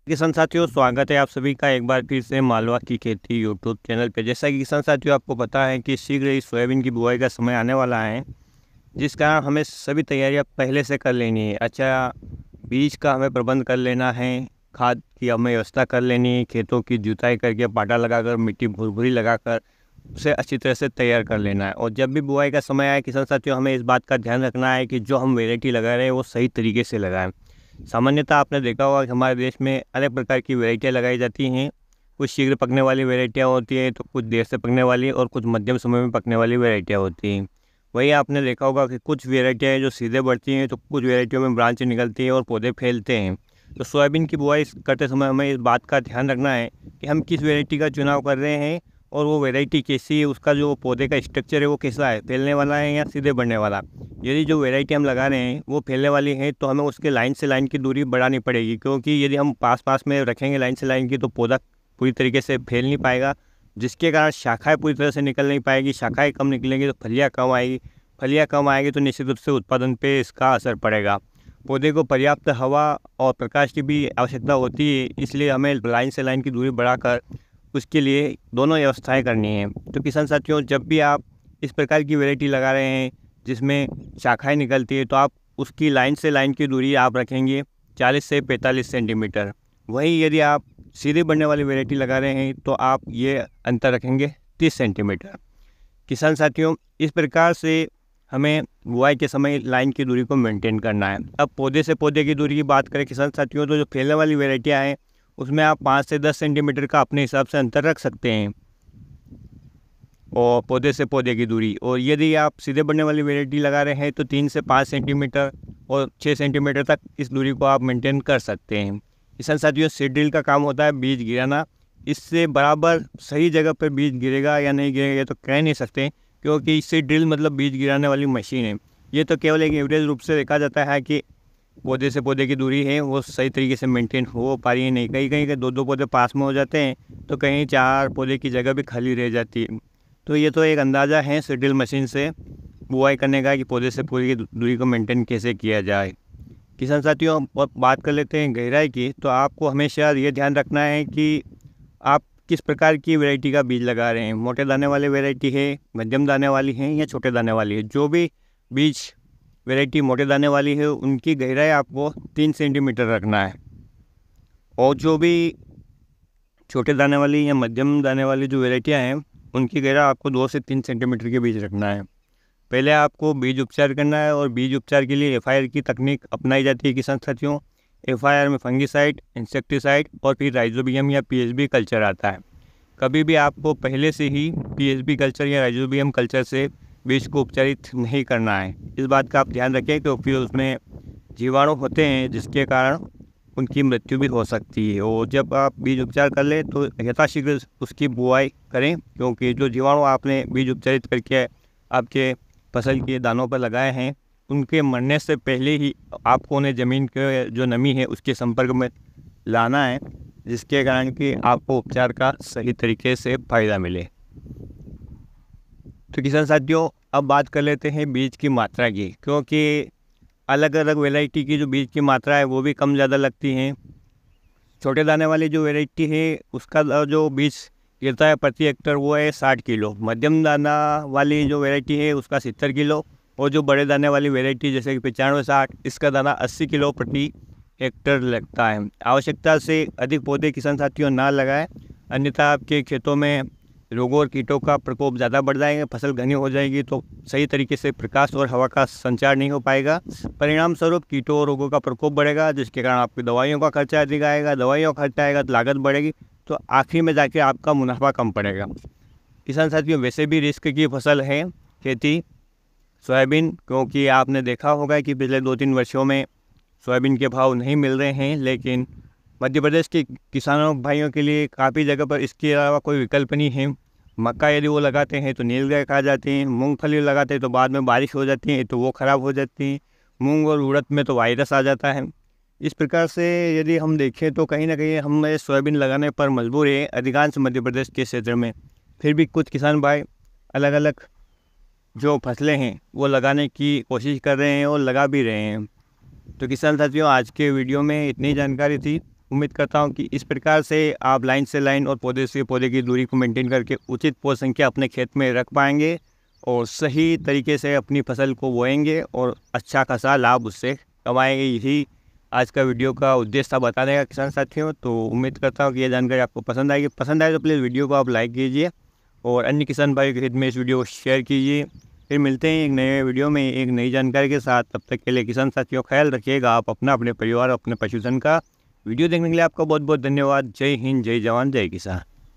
किसान साथियों, स्वागत है आप सभी का एक बार फिर से मालवा की खेती यूट्यूब चैनल पे। जैसा कि किसान साथियों आपको पता है कि शीघ्र ही सोयाबीन की बुआई का समय आने वाला है, जिस कारण हमें सभी तैयारियां पहले से कर लेनी है। अच्छा, बीज का हमें प्रबंध कर लेना है, खाद की हमें व्यवस्था कर लेनी है, खेतों की जुताई करके पाटा लगाकर मिट्टी भुरभुरी लगाकर उसे अच्छी तरह से तैयार कर लेना है। और जब भी बुआई का समय आए किसान साथियों, हमें इस बात का ध्यान रखना है कि जो हम वैरायटी लगा रहे हैं वो सही तरीके से लगाएं। सामान्यतः आपने देखा होगा कि हमारे देश में अनेक प्रकार की वैरायटियाँ लगाई जाती हैं। कुछ शीघ्र पकने वाली वैरायटियाँ होती हैं, तो कुछ देर से पकने वाली और कुछ मध्यम समय में पकने वाली वैरायटियाँ होती हैं। वही आपने देखा होगा कि कुछ वैरायटियाँ हैं जो सीधे बढ़ती हैं, तो कुछ वैरायटियों में ब्रांच निकलती है और पौधे फैलते हैं। तो सोयाबीन की बुआई करते समय हमें इस बात का ध्यान रखना है कि हम किस वैरायटी का चुनाव कर रहे हैं और वो वैरायटी कैसी है, उसका जो पौधे का स्ट्रक्चर है वो कैसा है, फैलने वाला है या सीधे बढ़ने वाला। यदि जो वैरायटी हम लगा रहे हैं वो फैलने वाली है तो हमें उसके लाइन से लाइन की दूरी बढ़ानी पड़ेगी, क्योंकि यदि हम पास पास में रखेंगे लाइन से लाइन की तो पौधा पूरी तरीके से फैल नहीं पाएगा, जिसके कारण शाखाएं पूरी तरह से निकल नहीं पाएगी। शाखाएं कम निकलेंगी तो फलियाँ कम आएगी, फलियाँ कम आएगी तो निश्चित रूप से उत्पादन पे इसका असर पड़ेगा। पौधे को पर्याप्त हवा और प्रकाश की भी आवश्यकता होती है, इसलिए हमें लाइन से लाइन की दूरी बढ़ाकर उसके लिए दोनों व्यवस्थाएं करनी है। तो किसान साथियों, जब भी आप इस प्रकार की वैरायटी लगा रहे हैं जिसमें शाखाएं निकलती है, तो आप उसकी लाइन से लाइन की दूरी आप रखेंगे 40 से 45 सेंटीमीटर। वहीं यदि आप सीधे बढ़ने वाली वैरायटी लगा रहे हैं तो आप ये अंतर रखेंगे 30 सेंटीमीटर। किसान साथियों, इस प्रकार से हमें बुआई के समय लाइन की दूरी को मेंटेन करना है। अब पौधे से पौधे की दूरी की बात करें किसान साथियों, तो जो फैलने वाली वैरायटियाँ हैं उसमें आप 5 से 10 सेंटीमीटर का अपने हिसाब से अंतर रख सकते हैं और पौधे से पौधे की दूरी। और यदि आप सीधे बढ़ने वाली वैरायटी लगा रहे हैं तो 3 से 5 सेंटीमीटर और 6 सेंटीमीटर तक इस दूरी को आप मेंटेन कर सकते हैं। किसान साथियों, सीड ड्रिल का काम होता है बीज गिराना। इससे बराबर सही जगह पर बीज गिरेगा या नहीं गिरेगा ये तो कह नहीं सकते, क्योंकि सीड ड्रिल मतलब बीज गिराने वाली मशीन है। ये तो केवल एक एवरेज रूप से देखा जाता है कि पौधे से पौधे की दूरी है वो सही तरीके से मेंटेन हो पा रही है नहीं। कहीं कहीं के 2-2 पौधे पास में हो जाते हैं तो कहीं 4 पौधे की जगह भी खाली रह जाती है। तो ये तो एक अंदाज़ा है सीड ड्रिल मशीन से बुआई करने का कि पौधे से पौधे की दूरी को मेंटेन कैसे किया जाए। किसान साथियों, अब बात कर लेते हैं गहराई की। तो आपको हमेशा ये ध्यान रखना है कि आप किस प्रकार की वैरायटी का बीज लगा रहे हैं। मोटे दाने वाली वैरायटी है, मध्यम दाने वाली है या छोटे दाने वाली है। जो भी बीज वैरायटी मोटे दाने वाली है उनकी गहराई आपको 3 सेंटीमीटर रखना है, और जो भी छोटे दाने वाली या मध्यम दाने वाली जो वैरायटियाँ हैं उनकी गहराई आपको 2 से 3 सेंटीमीटर के बीच रखना है। पहले आपको बीज उपचार करना है, और बीज उपचार के लिए FIR की तकनीक अपनाई जाती है किसान साथियों। FIR में फंगिसाइड, इंसेक्टिसाइड और फिर राइजोबियम या PSB कल्चर आता है। कभी भी आपको पहले से ही PSB कल्चर या राइजोबियम कल्चर से बीज को उपचारित नहीं करना है। इस बात का आप ध्यान रखें, क्योंकि उसमें जीवाणु होते हैं जिसके कारण उनकी मृत्यु भी हो सकती है। और जब आप बीज उपचार कर लें तो यथाशीघ्र उसकी बुआई करें, क्योंकि जो जीवाणु आपने बीज उपचारित करके आपके फसल के दानों पर लगाए हैं उनके मरने से पहले ही आपको उन्हें ज़मीन के जो नमी है उसके संपर्क में लाना है, जिसके कारण कि आपको उपचार का सही तरीके से फ़ायदा मिले। तो किसान साथियों, अब बात कर लेते हैं बीज की मात्रा की, क्योंकि अलग अलग वैरायटी की जो बीज की मात्रा है वो भी कम ज़्यादा लगती हैं। छोटे दाने वाली जो वैरायटी है उसका जो बीज गिरता है प्रति हेक्टर वो है 60 किलो। मध्यम दाना वाली जो वैरायटी है उसका 70 किलो, और जो बड़े दाने वाली वैरायटी जैसे कि 95-60 इसका दाना 80 किलो प्रति हेक्टर लगता है। आवश्यकता से अधिक पौधे किसान साथियों ना लगाएं, अन्यथा आपके खेतों में रोगों और कीटों का प्रकोप ज़्यादा बढ़ जाएगा, फसल घनी हो जाएगी तो सही तरीके से प्रकाश और हवा का संचार नहीं हो पाएगा। परिणाम स्वरूप कीटों और रोगों का प्रकोप बढ़ेगा, जिसके कारण आपकी दवाइयों का खर्चा अधिक आएगा। दवाइयों का खर्चा आएगा तो लागत बढ़ेगी, तो आखिर में जाके आपका मुनाफा कम पड़ेगा। किसान साथियों, वैसे भी रिस्क की फसल है खेती सोयाबीन, क्योंकि आपने देखा होगा कि पिछले 2-3 वर्षों में सोयाबीन के भाव नहीं मिल रहे हैं। लेकिन मध्य प्रदेश के किसानों भाइयों के लिए काफ़ी जगह पर इसके अलावा कोई विकल्प नहीं है। मक्का यदि वो लगाते हैं तो नीलगाय खा जाते हैं, मूंगफली लगाते हैं तो बाद में बारिश हो जाती है तो वो ख़राब हो जाती है, मूंग और उड़द में तो वायरस आ जाता है। इस प्रकार से यदि हम देखें तो कहीं ना कहीं हम सोयाबीन लगाने पर मजबूर है अधिकांश मध्य प्रदेश के क्षेत्र में। फिर भी कुछ किसान भाई अलग अलग जो फसलें हैं वो लगाने की कोशिश कर रहे हैं और लगा भी रहे हैं। तो किसान साथियों, आज के वीडियो में इतनी जानकारी थी। उम्मीद करता हूं कि इस प्रकार से आप लाइन से लाइन और पौधे से पौधे की दूरी को मेंटेन करके उचित पौध संख्या अपने खेत में रख पाएंगे और सही तरीके से अपनी फसल को बोएंगे और अच्छा खासा लाभ उससे कमाएंगे। यही आज का वीडियो का उद्देश्य था बताने का किसान साथियों। तो उम्मीद करता हूँ कि ये जानकारी आपको पसंद आएगी। पसंद आए तो प्लीज़ वीडियो को आप लाइक कीजिए और अन्य किसान भाई के हित में इस वीडियो को शेयर कीजिए। फिर मिलते हैं एक नए वीडियो में एक नई जानकारी के साथ। तब तक के लिए किसान साथियों ख्याल रखिएगा आप अपना, अपने परिवार, अपने पशुधन का। वीडियो देखने के लिए आपका बहुत बहुत धन्यवाद। जय हिंद, जय जवान, जय किसान।